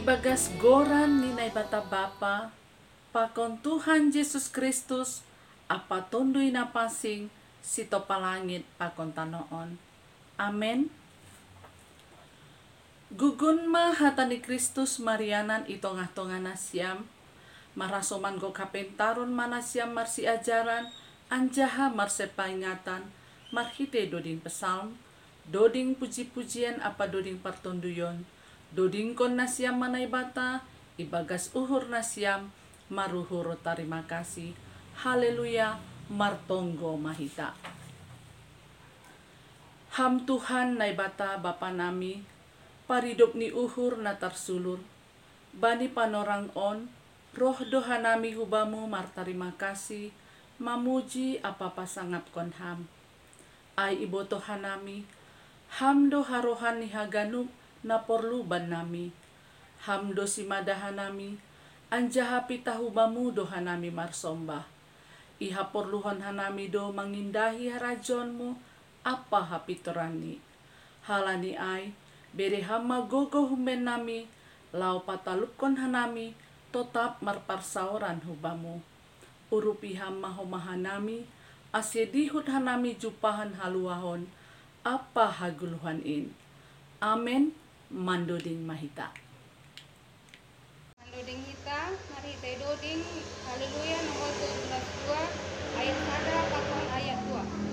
Ibagas goran ni naibata Bapa, pakon Tuhan Yesus Kristus, apa tunduy na pasing sito palangit pakon tanoon. Amen. Gugun ma hata ni Kristus marianan itongah-tongah nasyam, marasoman go kapentaron manasyam marsi ajaran, anjaha marse paingatan, marhite doding pesalm, doding puji-pujian apa doding partonduyon, doding kon nasyam manaibata, ibagas uhur nasyam, maruhuro tarima kasih. Haleluya, martonggo mahita. Ham Tuhan naibata Bapa nami, paridop ni uhur na tarsulur, bani panorang on, roh doha nami hubamu martarima kasih, mamuji apa pasangap kon ham. Ay iboto hanami, ham do harohan ni haganup na porluban nami, ham do simadahan nami, anjaha pitahubamu doha nami marsombah. Iha porluhon hanami do mangindahi harajonmu, apa hapitorani. Halani ay, bere hama gogo humben nami, lau patalupkon hanami, tetap marparsauran hubamu. Urupi hama homahanami, asyedihut hanami jupahan haluahon, apa haguluhan in. Amen. Mandoding mahita. Mandoding hita, mari kita doding, haleluya, nomor 12 ayat 1 pakon ayat 2.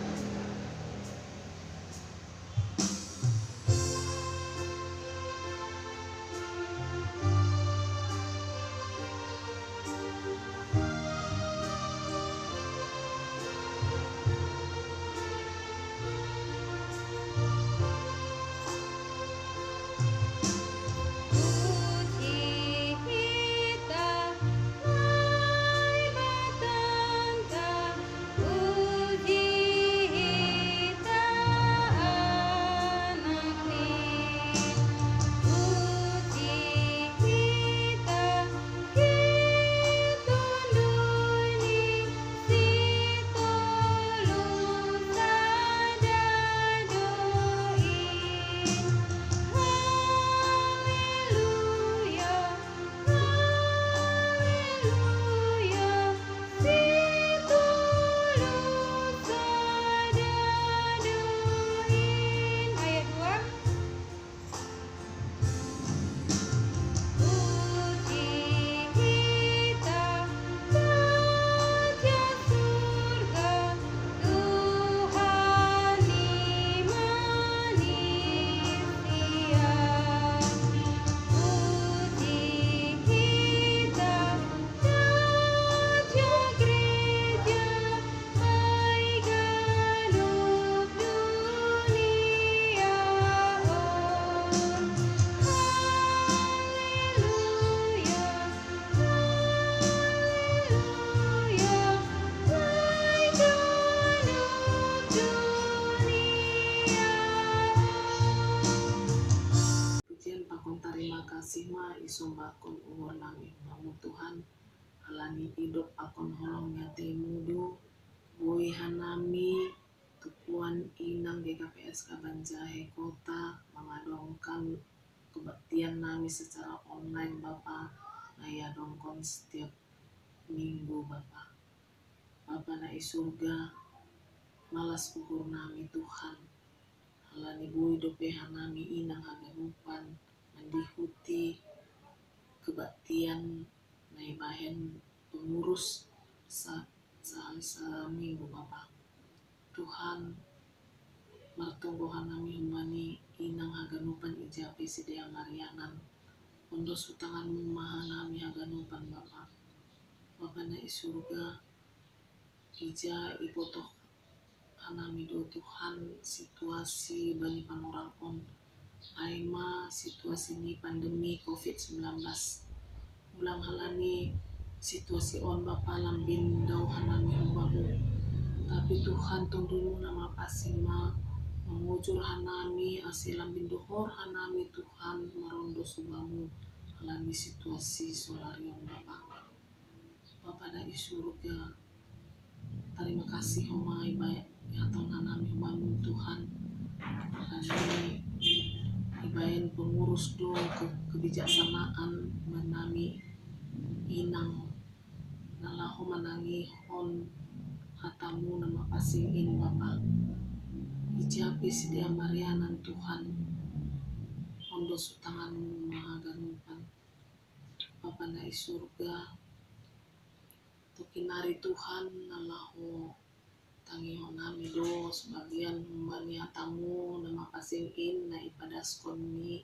Terima kasih ma isumbakon umur nami namu Tuhan alani hidup akon holongnya temudu bui hanami tupuan inang GKPS Kabanjahe Kota mengadongkan kebaktian nami secara online Bapak naya dongkon setiap minggu Bapak na surga malas ukur nami Tuhan alani bui dope hanami inang haganupan mendihuti kebaktian naibahen pengurus seminggu Bapak Tuhan martonggohan nami humani inang haganupan ijapi sidea marianan undos utangan maha nami haganupan Bapak na isurga ija ibotoh hanami do Tuhan situasi bani panorang on aima situasi ini pandemi COVID-19 ulang halani situasi on Bapa lambin daw hanami hubamu tapi Tuhan tundulu nama pasima mengujur hanami asil lambin dohor hanami Tuhan marondo subamu halani situasi solarion Bapa da isurga terima kasih homai baik ya Tuhan hanami hubamu Tuhan hanami bayan pengurus do kebijaksanaan menami inang nalahu menangi hon hatamu nama pasingin Bapa ijapi sedia marianan Tuhan ondo sutanganmu maha ganupan Bapa na surga tukinari Tuhan nalahu tangi honami do sebagian mbani hatamu nama pasingin na ipadaskon mi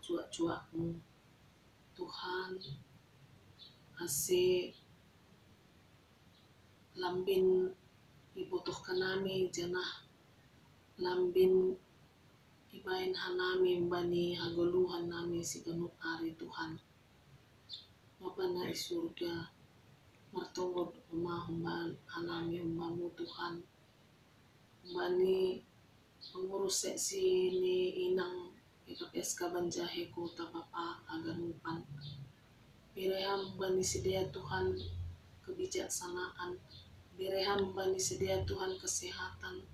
cuak-cuakmu Tuhan ase lambin ibutuhkan nami janah lambin ibain hanami mbani hagoluhan nami si genuk ari Tuhan Bapa na surga martongod humban hanami humbamu Tuhan mbani pengurus seksi ni inang IKPSK Banjahe Kota Bapa aganupan bireham mbani sedia Tuhan kebijaksanaan bireham mbani sedia Tuhan kesehatan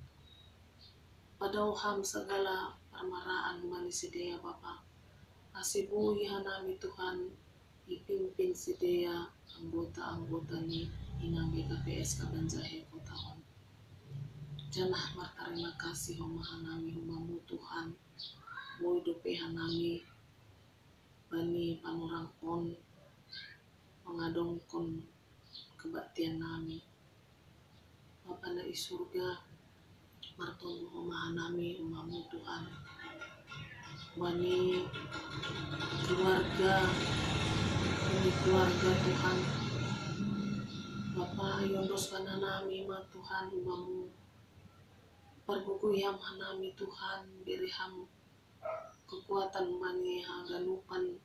padauham segala permaraan mbani sedia Bapa asibui hanami Tuhan ipimpin sedia anggota-anggota ni inang IKPSK Banjahe Kota on janah terima kasih homahanami humamu Tuhan boy dope hanami bani panurang on mengadongkon kebaktian nami Bapa na surga martonggo homahanami humamu Tuhan bani keluarga demi keluarga Tuhan Bapa yondos kananami ma Tuhan humamu perguguyam hanami Tuhan biriham kekuatan bani haganupan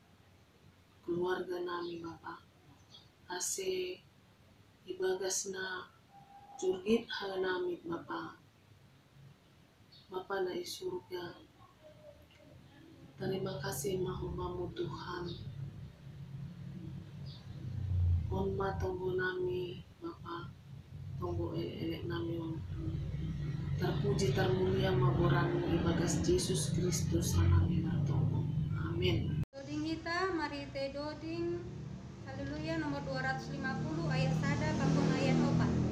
keluarga nami Bapa ase ibagasna jurgit hanami Bapa na surga terima kasih mahumamu Tuhan on ma tonggo nami Bapa tonggo elek nami on terpuji termulia maboranmu ibagas Yesus Kristus hanami martonggo amin. Doding kita mari te doding haleluya nomor 250 ayat 1 kapun ayat 4.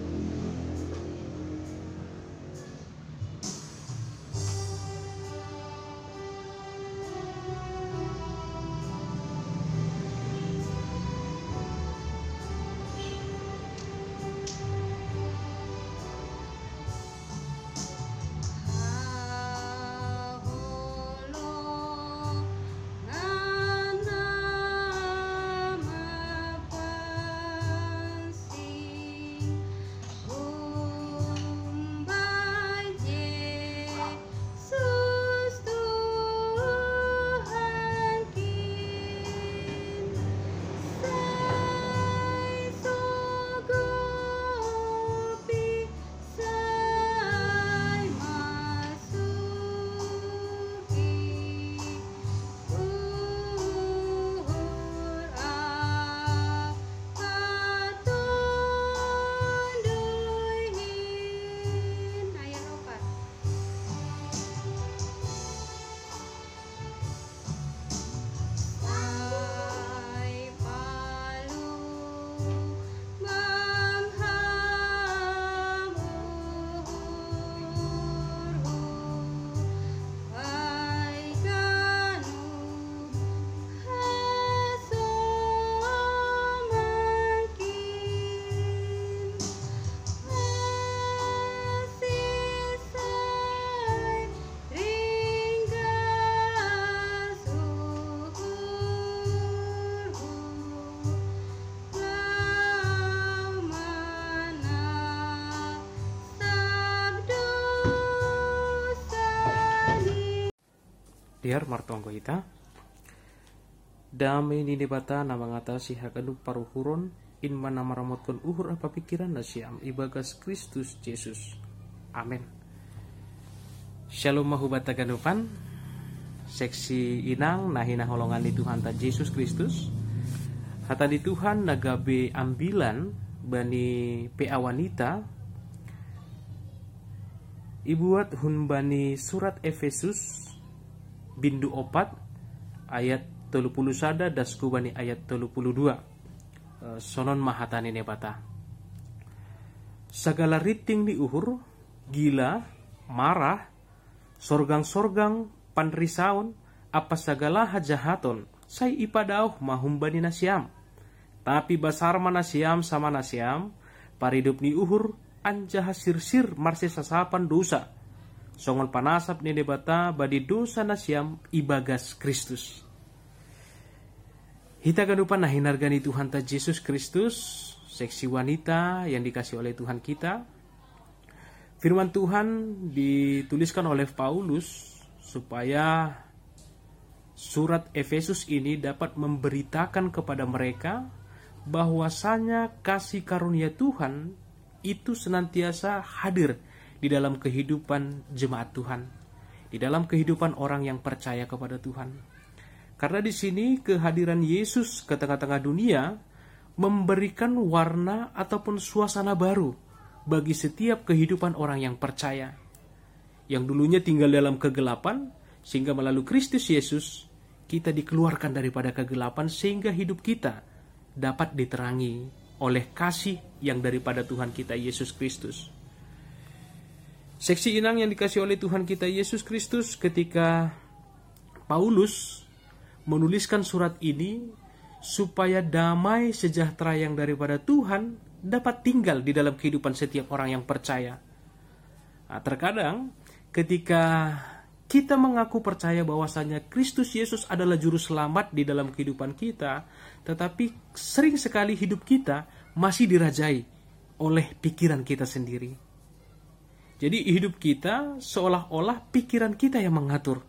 Diar martonggo ita dami nini bata na mengatasi hakaduk paruhuron in mana maramotkan uhur apa pikiran na siam ibagas Kristus Yesus amin. Shalom mahubata ganupan seksi inang nahina holongan di Tuhan ta Yesus Kristus kata di Tuhan nagabe ambilan bani PA wanita ibuat hun bani surat Efesus bindu 4 ayat 31 dasku bani ayat 32. Sonon mahatani nebata. Segala riting ni uhur, gila, marah, sorgang-sorgang, panrisaun, apa segala hajahaton, say ipadauh mahumbani nasiam. Tapi basar manasiam sama nasiam, paridup ni uhur, anjah sir-sir marsi sasapan dosa. Songon panasap ni debata badi dosa nasiam ibagas Kristus. Hita ganupan nah hinargani Tuhan ta Yesus Kristus, seksi wanita yang dikasih oleh Tuhan kita. Firman Tuhan dituliskan oleh Paulus supaya surat Efesus ini dapat memberitakan kepada mereka bahwasanya kasih karunia Tuhan itu senantiasa hadir di dalam kehidupan jemaat Tuhan, di dalam kehidupan orang yang percaya kepada Tuhan. Karena di sini kehadiran Yesus ke tengah-tengah dunia memberikan warna ataupun suasana baru bagi setiap kehidupan orang yang percaya. Yang dulunya tinggal dalam kegelapan, sehingga melalui Kristus Yesus kita dikeluarkan daripada kegelapan sehingga hidup kita dapat diterangi oleh kasih yang daripada Tuhan kita Yesus Kristus. Seksi inang yang dikasih oleh Tuhan kita Yesus Kristus, ketika Paulus menuliskan surat ini supaya damai sejahtera yang daripada Tuhan dapat tinggal di dalam kehidupan setiap orang yang percaya. Nah, terkadang ketika kita mengaku percaya bahwasanya Kristus Yesus adalah juru selamat di dalam kehidupan kita, tetapi sering sekali hidup kita masih dirajai oleh pikiran kita sendiri. Jadi hidup kita seolah-olah pikiran kita yang mengatur.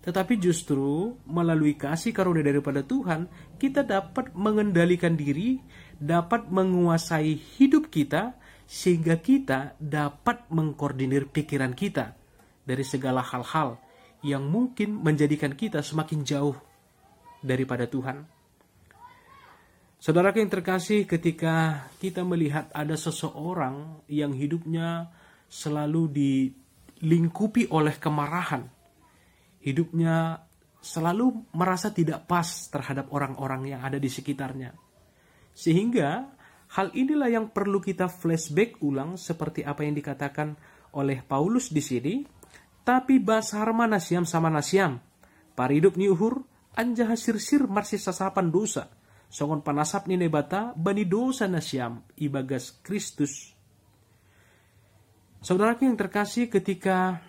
Tetapi justru melalui kasih karunia daripada Tuhan, kita dapat mengendalikan diri, dapat menguasai hidup kita, sehingga kita dapat mengkoordinir pikiran kita dari segala hal-hal yang mungkin menjadikan kita semakin jauh daripada Tuhan. Saudara yang terkasih, ketika kita melihat ada seseorang yang hidupnya selalu dilingkupi oleh kemarahan, hidupnya selalu merasa tidak pas terhadap orang-orang yang ada di sekitarnya. Sehingga hal inilah yang perlu kita flashback ulang seperti apa yang dikatakan oleh Paulus di sini. Tapi basar manasiam sama nasiam, paridup ni uhur, anjah sir-sir marsi sasapan dosa. Songon panasap ni nebata bani dosa nasiam ibagas Kristus. Saudaraku yang terkasih, ketika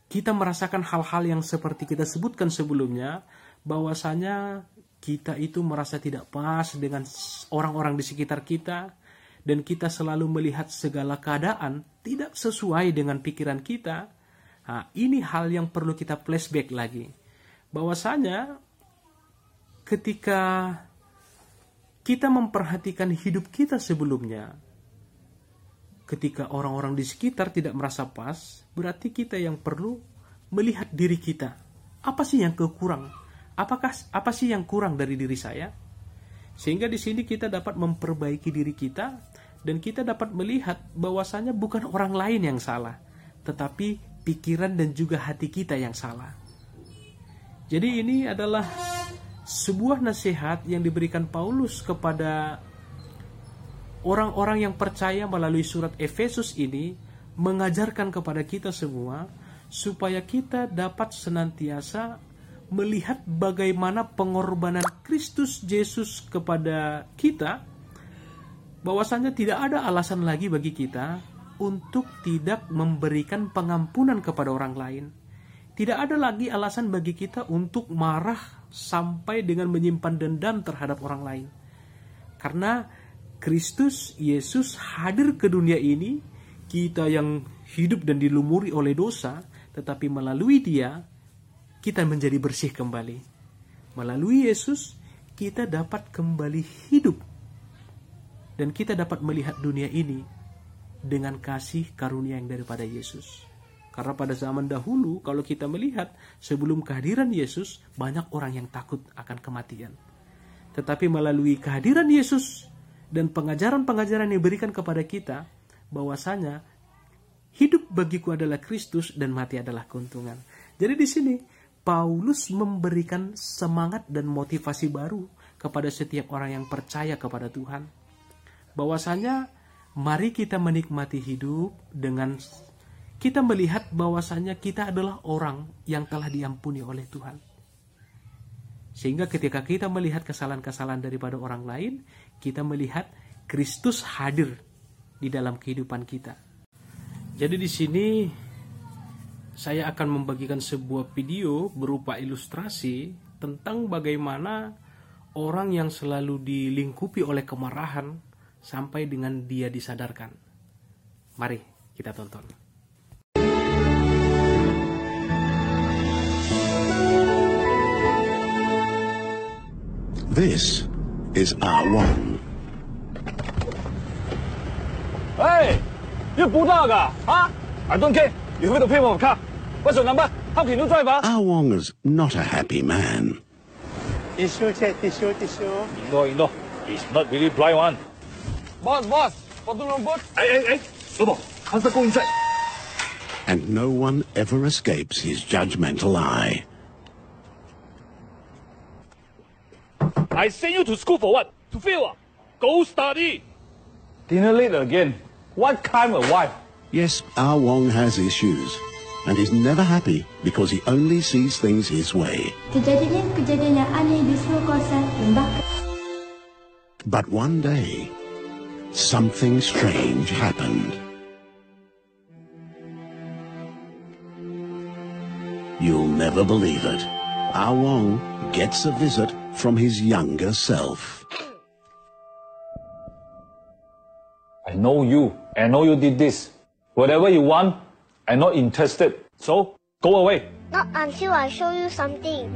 kita merasakan hal-hal yang seperti kita sebutkan sebelumnya, bahwasanya kita itu merasa tidak pas dengan orang-orang di sekitar kita, dan kita selalu melihat segala keadaan tidak sesuai dengan pikiran kita. Nah, ini hal yang perlu kita flashback lagi. Bahwasanya ketika kita memperhatikan hidup kita sebelumnya, ketika orang-orang di sekitar tidak merasa pas, berarti kita yang perlu melihat diri kita. Apa sih yang kekurang? Apa sih yang kurang dari diri saya? Sehingga di sini kita dapat memperbaiki diri kita, dan kita dapat melihat bahwasanya bukan orang lain yang salah, tetapi pikiran dan juga hati kita yang salah. Jadi ini adalah sebuah nasihat yang diberikan Paulus kepada orang-orang yang percaya melalui surat Efesus ini, mengajarkan kepada kita semua supaya kita dapat senantiasa melihat bagaimana pengorbanan Kristus Yesus kepada kita, bahwasanya tidak ada alasan lagi bagi kita untuk tidak memberikan pengampunan kepada orang lain. Tidak ada lagi alasan bagi kita untuk marah sampai dengan menyimpan dendam terhadap orang lain. Karena Kristus Yesus hadir ke dunia ini, kita yang hidup dan dilumuri oleh dosa, tetapi melalui Dia kita menjadi bersih kembali. Melalui Yesus kita dapat kembali hidup, dan kita dapat melihat dunia ini dengan kasih karunia yang daripada Yesus. Karena pada zaman dahulu, kalau kita melihat sebelum kehadiran Yesus, banyak orang yang takut akan kematian. Tetapi melalui kehadiran Yesus dan pengajaran-pengajaran yang diberikan kepada kita, bahwasanya hidup bagiku adalah Kristus dan mati adalah keuntungan. Jadi di sini Paulus memberikan semangat dan motivasi baru kepada setiap orang yang percaya kepada Tuhan. Bahwasanya mari kita menikmati hidup dengan kita melihat bahwasanya kita adalah orang yang telah diampuni oleh Tuhan. Sehingga ketika kita melihat kesalahan-kesalahan daripada orang lain, kita melihat Kristus hadir di dalam kehidupan kita. Jadi di sini saya akan membagikan sebuah video berupa ilustrasi tentang bagaimana orang yang selalu dilingkupi oleh kemarahan sampai dengan dia disadarkan. Mari kita tonton. This is R1. 哎，你不到噶啊 ？I don't care. You have to pay for my car. What's your number? How can you drive? R1 is not a happy man. Tissue. Indo. He's not really blind one. Boss. What do you want? 哎，老婆，看这供应在。 And no one ever escapes his judgmental eye. I send you to school for what? To fail? Go study. Dinner late again. What kind of wife? Yes, R Wong has issues, and he's never happy because he only sees things his way. Kejadian yang aneh di seluruh kawasan membakar. But one day, something strange happened. You'll never believe it. R Wong gets a visit from his younger self. I know you. I know you did this. Whatever you want, I'm not interested. So, go away. Not until I show you something.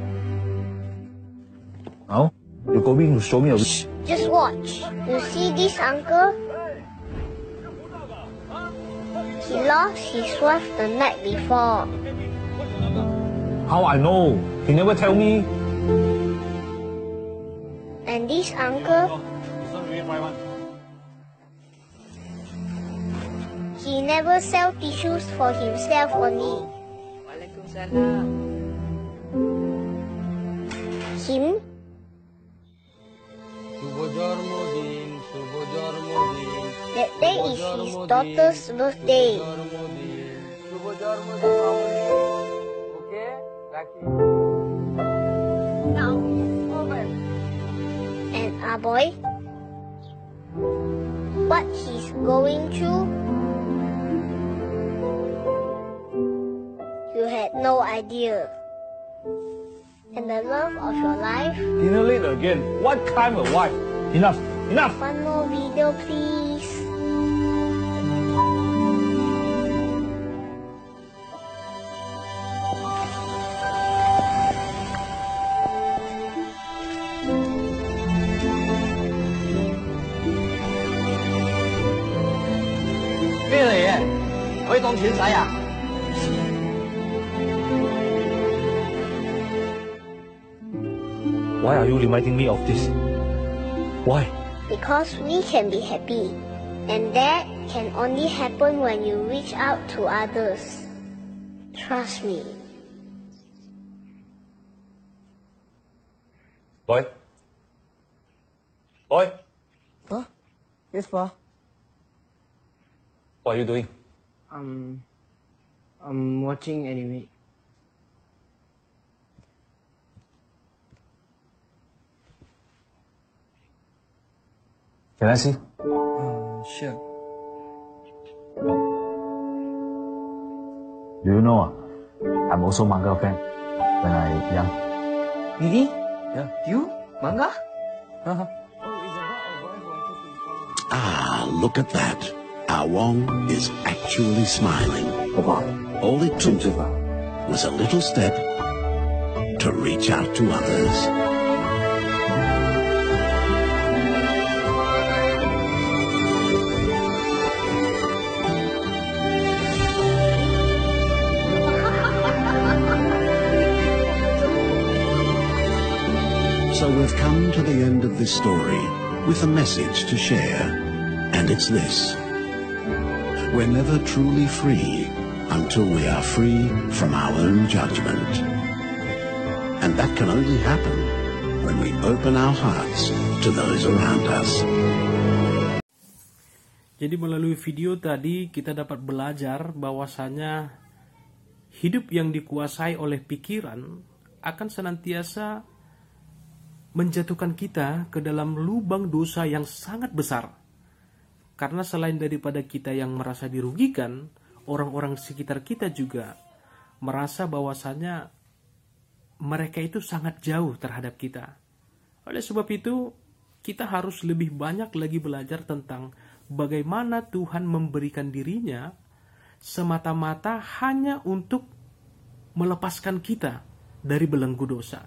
Now, you're going to show me a... Just watch. You see this uncle? He lost his wife the night before. How I know? He never tell me. And this uncle, he never sell tissues for himself only. Him, that day is his daughter's birthday. And our boy, what he's going through, you had no idea. And the love of your life. Dinner late again. What kind of wife? Enough. One more video, please. Why are you reminding me of this? Why? Because we can be happy. And that can only happen when you reach out to others. Trust me. Boy? Boy? Huh? Yes, Pa. What are you doing? I'm watching anime. Can I see? Sure. Do you know, I'm also manga fan when I young. Really? Yeah. You? Manga? Ah, look at that. Ah Wong is actually smiling. All it took was a little step to reach out to others. So we've come to the end of this story with a message to share, and it's this. We're never truly free until we are free from our own judgment. And that can only happen when we open our hearts to those around us. Jadi melalui video tadi kita dapat belajar bahwasanya hidup yang dikuasai oleh pikiran akan senantiasa menjatuhkan kita ke dalam lubang dosa yang sangat besar. Karena selain daripada kita yang merasa dirugikan, orang-orang sekitar kita juga merasa bahwasanya mereka itu sangat jauh terhadap kita. Oleh sebab itu, kita harus lebih banyak lagi belajar tentang bagaimana Tuhan memberikan dirinya semata-mata hanya untuk melepaskan kita dari belenggu dosa.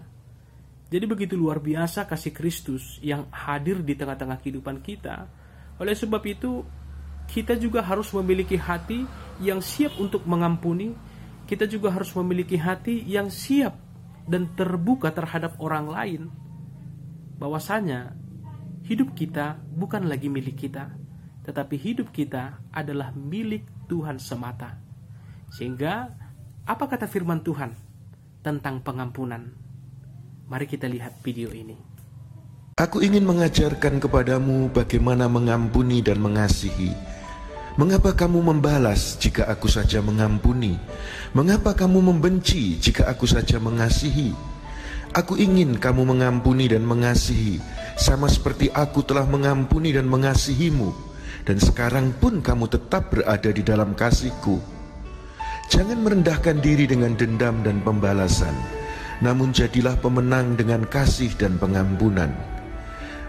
Jadi begitu luar biasa kasih Kristus yang hadir di tengah-tengah kehidupan kita. Oleh sebab itu, kita juga harus memiliki hati yang siap untuk mengampuni. Kita juga harus memiliki hati yang siap dan terbuka terhadap orang lain. Bahwasanya hidup kita bukan lagi milik kita, tetapi hidup kita adalah milik Tuhan semata. Sehingga apa kata firman Tuhan tentang pengampunan? Mari kita lihat video ini. Aku ingin mengajarkan kepadamu bagaimana mengampuni dan mengasihi. Mengapa kamu membalas jika aku saja mengampuni? Mengapa kamu membenci jika aku saja mengasihi? Aku ingin kamu mengampuni dan mengasihi, sama seperti aku telah mengampuni dan mengasihimu. Dan sekarang pun kamu tetap berada di dalam kasihku. Jangan merendahkan diri dengan dendam dan pembalasan, namun jadilah pemenang dengan kasih dan pengampunan.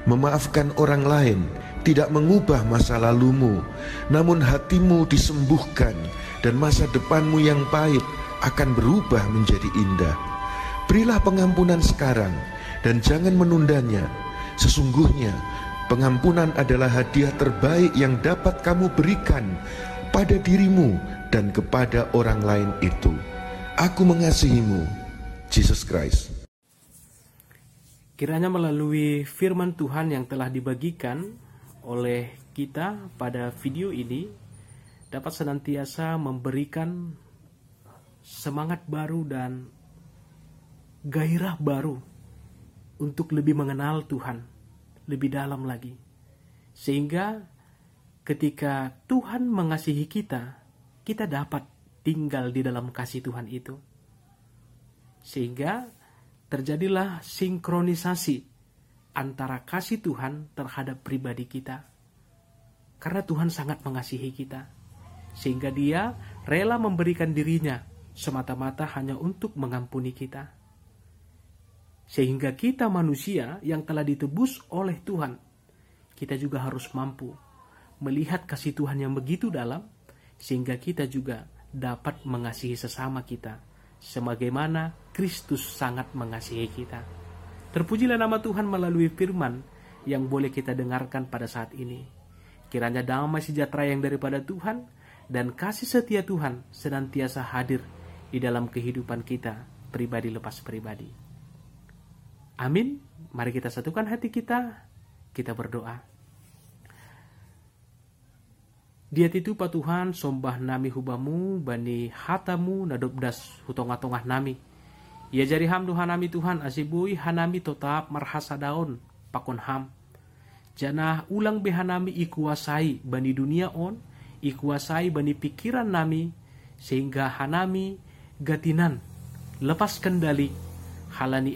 Memaafkan orang lain tidak mengubah masa lalumu, namun hatimu disembuhkan dan masa depanmu yang pahit akan berubah menjadi indah. Berilah pengampunan sekarang dan jangan menundanya. Sesungguhnya pengampunan adalah hadiah terbaik yang dapat kamu berikan pada dirimu dan kepada orang lain itu. Aku mengasihimu, Jesus Christ. Kiranya melalui firman Tuhan yang telah dibagikan oleh kita pada video ini dapat senantiasa memberikan semangat baru dan gairah baru untuk lebih mengenal Tuhan lebih dalam lagi. Sehingga ketika Tuhan mengasihi kita, kita dapat tinggal di dalam kasih Tuhan itu. Sehingga terjadilah sinkronisasi antara kasih Tuhan terhadap pribadi kita. Karena Tuhan sangat mengasihi kita, sehingga Dia rela memberikan dirinya semata-mata hanya untuk mengampuni kita. Sehingga kita manusia yang telah ditebus oleh Tuhan, kita juga harus mampu melihat kasih Tuhan yang begitu dalam, sehingga kita juga dapat mengasihi sesama kita, sebagaimana Kristus sangat mengasihi kita. Terpujilah nama Tuhan melalui firman yang boleh kita dengarkan pada saat ini. Kiranya damai sejahtera yang daripada Tuhan dan kasih setia Tuhan senantiasa hadir di dalam kehidupan kita pribadi lepas pribadi. Amin. Mari kita satukan hati kita berdoa. Dia titu pa Tuhan sombah nami hubamu bani hatamu nadobdas hutong-atongah nami. Ia jari ham Tuhan nami Tuhan asibui hanami tetap marhasa daun pakon ham. Janah ulang behanami ikuasai bani dunia on, ikuasai bani pikiran nami, sehingga hanami gatinan lepas kendali halani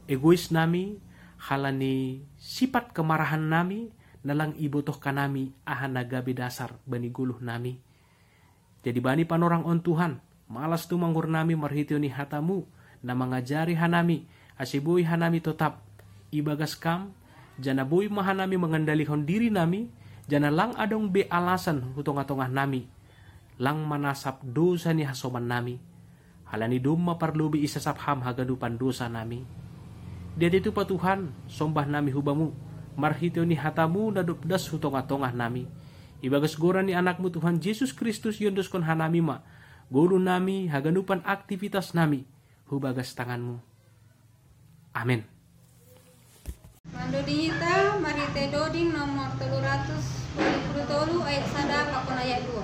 egois nami, halani sifat kemarahan nami, nalang ibotoh kanami ahana gabe dasar bani guluh nami. Jadi bani panorang on Tuhan, malas tu manggur nami marhitioni hatamu, na mengajari hanami, asibui hanami tetap, ibagas kam, jana bui mahanami mengendalikan diri nami, jana lang adong be alasan hutong-atongah nami, lang manasap dosa ni hasoman nami, halani dumma parlubi isasap ham hagadupan dosa nami. Dia itu pa Tuhan, sombah nami hubamu, marhityo ni hatamu nadupdas hutong-atongah nami. Ibagas goran ni anakmu Tuhan Yesus Kristus yondos kon hanami ma, gulu nami haganupan aktivitas nami, hubagas tanganmu. Amin. Mando dihita, marite doding nomor 323 ayat 1 pakon ayat 2.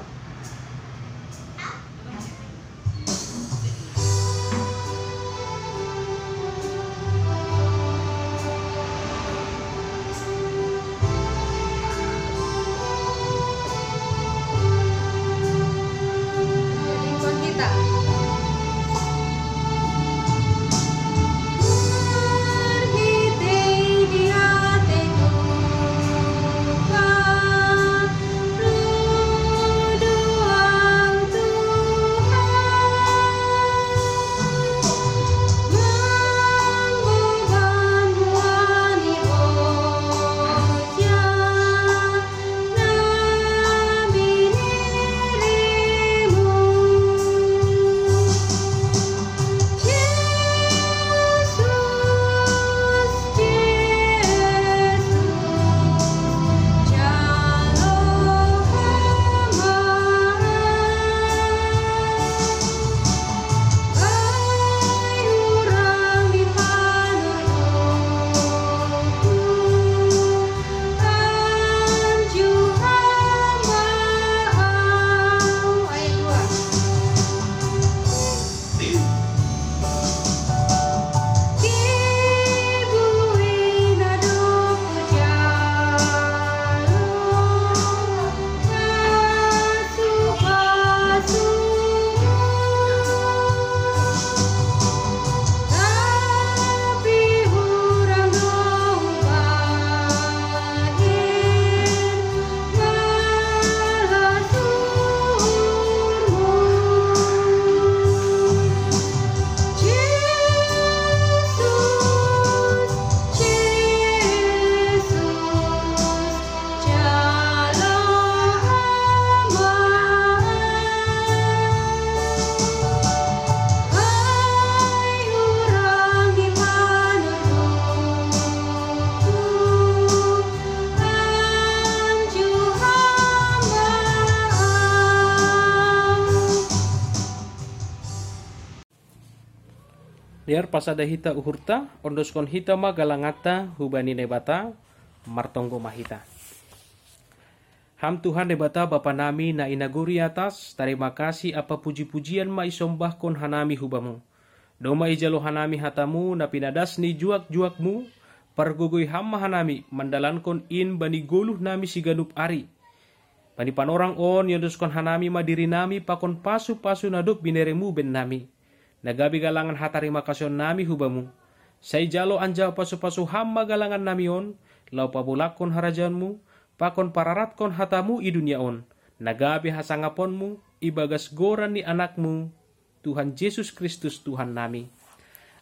liar pasada hita uhurta, ondoskon hita magalangata hubani nebata, martonggo mahita. Ham Tuhan nebata Bapa nami na inaguri atas, terima kasih apa puji-pujian ma isombahkon hanami hubamu. Doma ijalo hanami hatamu na pinadas ni juak-juakmu, pargugoy hamma hanami mandalankon in bani goluh nami siganup ari. Bani panorang on yondoskon hanami madiri nami pakon pasu-pasu naduk bineremu ben nami. Nagabi galangan hatarima kasyon nami hubamu. Say jalo anja pasu-pasu hamma galangan nami on, lau pabulakon harajanmu, pakon pararatkon hatamu i dunia on. Nagabi hasangaponmu, ibagas goran ni anakmu, Tuhan Yesus Kristus Tuhan nami.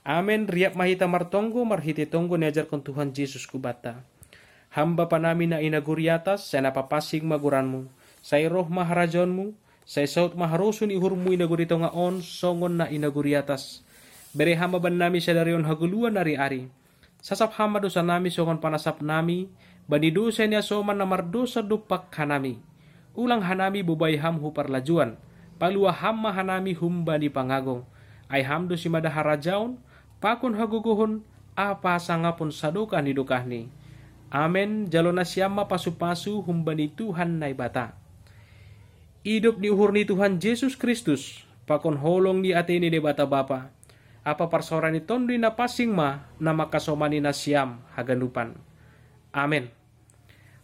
Amen. Riap mahita martonggo, marhiti tonggo niajarkon Tuhan Yesus kubata. Hamba panami na inaguri atas, saya napapasing maguranmu. Saya roh maharajonmu, saya saut maharusun ihurmu inaguri tonga on, songon na inaguri atas. Bere hamba ban nami sadarion haguluan ari-ari. Sasap hamba dosa nami songon panasap nami, bani dosa niya soman na mardosa dupak hanami. Ulang hanami bubay hamhu parlajuan, palua hamma hanami humba ni pangagong. Ay hamdo si madaharajaon, pakon haguguhon, apa sangapon sadukah ni dukahni. Amen. Jalo na siyama pasu-pasu humba ni Tuhan na ibata. Hidup ni uhur ni Tuhan Yesus Kristus, pakon holong ni ate ni debata Bapa. Apa parsoran ni tondo na pasing ma na makasomani na siyam haganupan. Amen.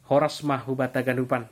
Horas ma hubata ganupan.